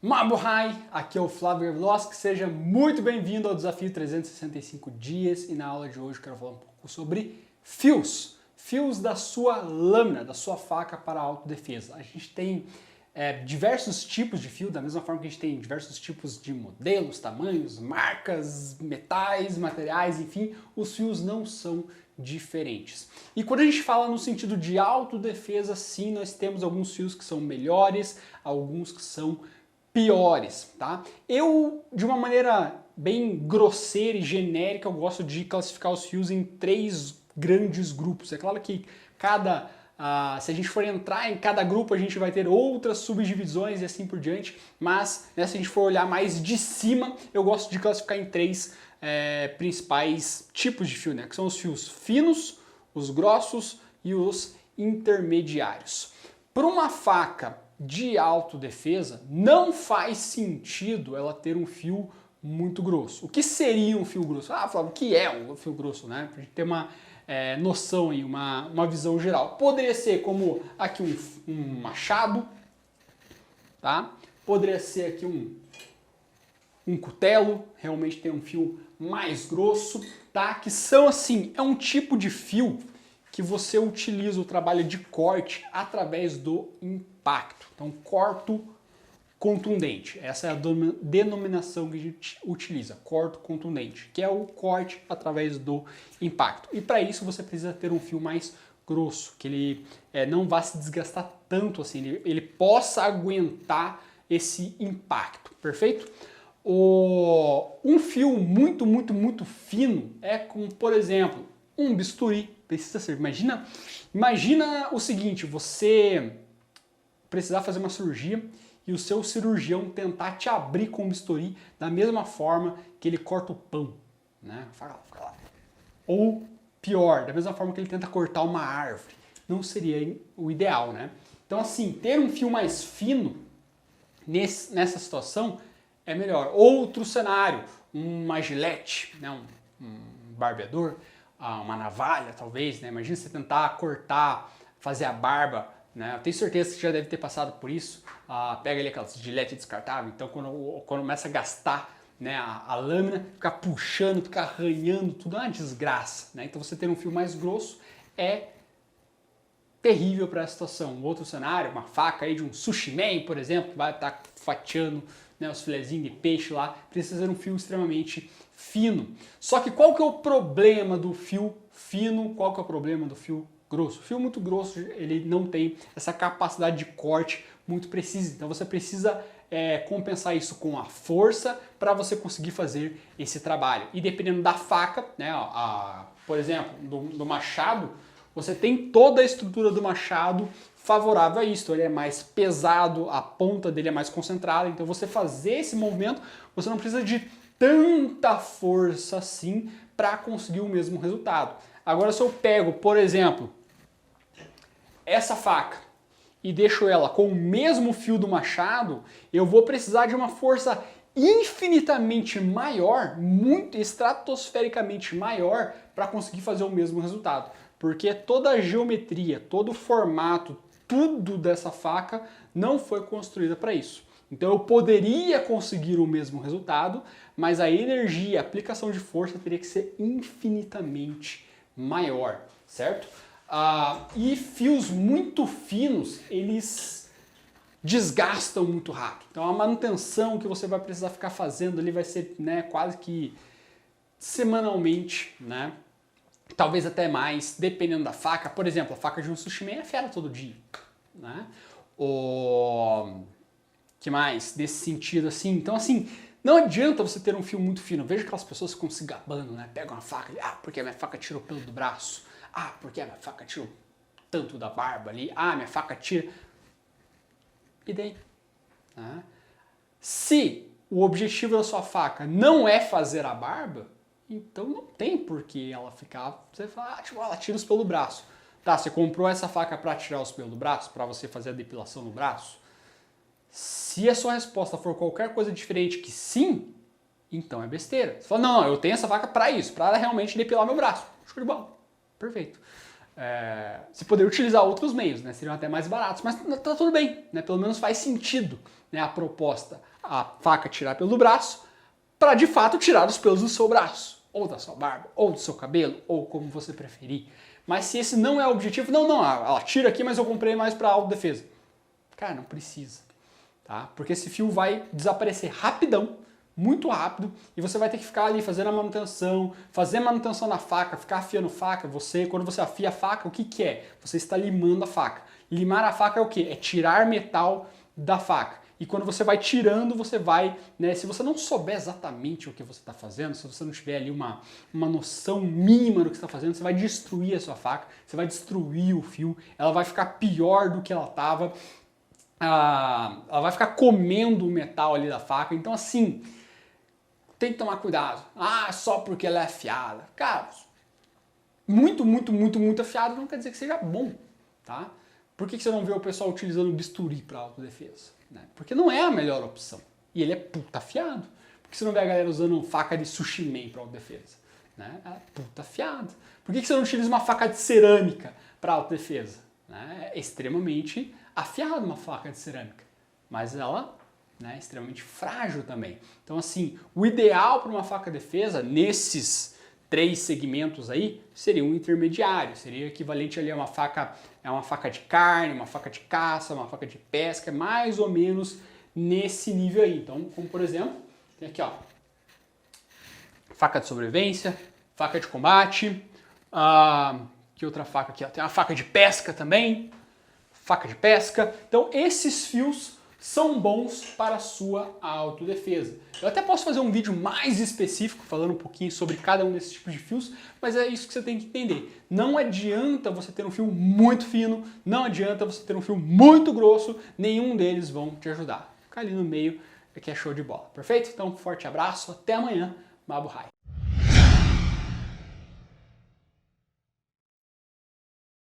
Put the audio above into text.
Mabuhay, aqui é o Flávio Veloski, seja muito bem-vindo ao Desafio 365 Dias e na aula de hoje eu quero falar um pouco sobre fios. Fios da sua lâmina, da sua faca para autodefesa. A gente tem diversos tipos de fio, da mesma forma que a gente tem diversos tipos de modelos, tamanhos, marcas, metais, materiais, enfim, os fios não são diferentes. E quando a gente fala no sentido de autodefesa, sim, nós temos alguns fios que são melhores, alguns que são piores, tá? Eu, de uma maneira bem grosseira e genérica, eu gosto de classificar os fios em três grandes grupos. É claro que se a gente for entrar em cada grupo, a gente vai ter outras subdivisões e assim por diante, mas se a gente for olhar mais de cima, eu gosto de classificar em três principais tipos de fio, né? Que são os fios finos, os grossos e os intermediários. Para uma faca de autodefesa, não faz sentido ela ter um fio muito grosso. O que seria um fio grosso? Ah, Flávio, o que é um fio grosso, né? Pra gente ter uma noção aí, uma visão geral. Poderia ser como aqui um machado, tá? Poderia ser aqui um cutelo, realmente tem um fio mais grosso, tá? Que são assim, é um tipo de fio que você utiliza o trabalho de corte através do impacto. Então, corto contundente. Essa é a denominação que a gente utiliza, corto contundente, que é o corte através do impacto. E para isso você precisa ter um fio mais grosso, que ele não vá se desgastar tanto assim, ele possa aguentar esse impacto, perfeito? Um fio muito fino é como, por exemplo, um bisturi. Precisa ser. Imagina o seguinte, você precisar fazer uma cirurgia e o seu cirurgião tentar te abrir com um bisturi da mesma forma que ele corta o pão, né? Fica lá. Ou pior, da mesma forma que ele tenta cortar uma árvore. Não seria o ideal, né? Então assim, ter um fio mais fino nessa situação é melhor. Outro cenário, uma gilete, né? um barbeador, uma navalha talvez, né? Imagina você tentar cortar, fazer a barba, né? Eu tenho certeza que você já deve ter passado por isso. Pega ali aquelas gilete descartável, então quando começa a gastar, né, a lâmina, ficar puxando, ficar arranhando, tudo é uma desgraça, né? Então você ter um fio mais grosso é terrível para essa situação. Um outro cenário, uma faca aí de um sushi man, por exemplo, que vai estar fatiando, né, os filezinhos de peixe lá, precisa ser um fio extremamente fino. Só que qual que é o problema do fio fino? Qual que é o problema do fio grosso? O fio muito grosso, ele não tem essa capacidade de corte muito precisa. Então você precisa compensar isso com a força para você conseguir fazer esse trabalho. E dependendo da faca, né, por exemplo, do machado, você tem toda a estrutura do machado favorável a isso. Ele é mais pesado, a ponta dele é mais concentrada, então você fazer esse movimento, você não precisa de tanta força assim para conseguir o mesmo resultado. Agora se eu pego, por exemplo, essa faca e deixo ela com o mesmo fio do machado, eu vou precisar de uma força infinitamente maior, muito estratosfericamente maior para conseguir fazer o mesmo resultado. Porque toda a geometria, todo o formato, tudo dessa faca não foi construída para isso. Então eu poderia conseguir o mesmo resultado, mas a energia, a aplicação de força teria que ser infinitamente maior, certo? E fios muito finos, eles desgastam muito rápido. Então a manutenção que você vai precisar ficar fazendo ali vai ser, né, quase que semanalmente, né? Talvez até mais, dependendo da faca. Por exemplo, a faca de um sushi man é fera todo dia, né? Que mais? Desse sentido assim. Então assim, não adianta você ter um fio muito fino. Veja aquelas pessoas que ficam se gabando, né? Pegam uma faca e, porque a minha faca tirou pelo do braço. Porque a minha faca tirou tanto da barba ali. Minha faca tira... E daí? Se o objetivo da sua faca não é fazer a barba, então não tem por que ela ficar... Você fala, ela tira os pelos do braço. Tá, você comprou essa faca para tirar os pelos do braço? Para você fazer a depilação no braço? Se a sua resposta for qualquer coisa diferente que sim, então é besteira. Você fala, não, eu tenho essa faca para isso, para realmente depilar meu braço. Show de bola. Perfeito. Você poderia utilizar outros meios, né? Seriam até mais baratos, mas tá tudo bem, né? Pelo menos faz sentido, né? A proposta, a faca tirar pelo braço, para de fato tirar os pelos do seu braço, ou da sua barba, ou do seu cabelo, ou como você preferir. Mas se esse não é o objetivo, não, ela tira aqui, mas eu comprei mais para autodefesa. Cara, não precisa, tá? Porque esse fio vai desaparecer rapidão, muito rápido, e você vai ter que ficar ali fazendo a manutenção, fazer manutenção na faca, ficar afiando faca. Quando você afia a faca, o que que é? Você está limando a faca. Limar a faca é o quê? É tirar metal da faca. E quando você vai tirando, você vai, né, se você não souber exatamente o que você está fazendo, se você não tiver ali uma noção mínima do que você está fazendo, você vai destruir a sua faca, você vai destruir o fio, ela vai ficar pior do que ela estava, ela vai ficar comendo o metal ali da faca. Então assim, tem que tomar cuidado. Só porque ela é afiada. Cara, muito afiado não quer dizer que seja bom, tá? Por que você não vê o pessoal utilizando bisturi para autodefesa? Né? Porque não é a melhor opção. E ele é puta afiado. Por que você não vê a galera usando faca de sushi man para autodefesa? Né? É puta afiado. Por que você não utiliza uma faca de cerâmica para autodefesa? Né? É extremamente afiada uma faca de cerâmica. Mas ela, né, é extremamente frágil também. Então assim, o ideal para uma faca de defesa, nesses 3 segmentos aí, seria um intermediário, seria equivalente ali a uma faca de carne, uma faca de caça, uma faca de pesca, mais ou menos nesse nível aí. Então, como por exemplo, tem aqui ó, faca de sobrevivência, faca de combate, que outra faca aqui ó, tem uma faca de pesca também, faca de pesca. Então esses fios são bons para a sua autodefesa. Eu até posso fazer um vídeo mais específico falando um pouquinho sobre cada um desses tipos de fios, mas é isso que você tem que entender. Não adianta você ter um fio muito fino, não adianta você ter um fio muito grosso, nenhum deles vão te ajudar. Ficar ali no meio é que é show de bola, perfeito? Então, forte abraço, até amanhã, Mabuhay.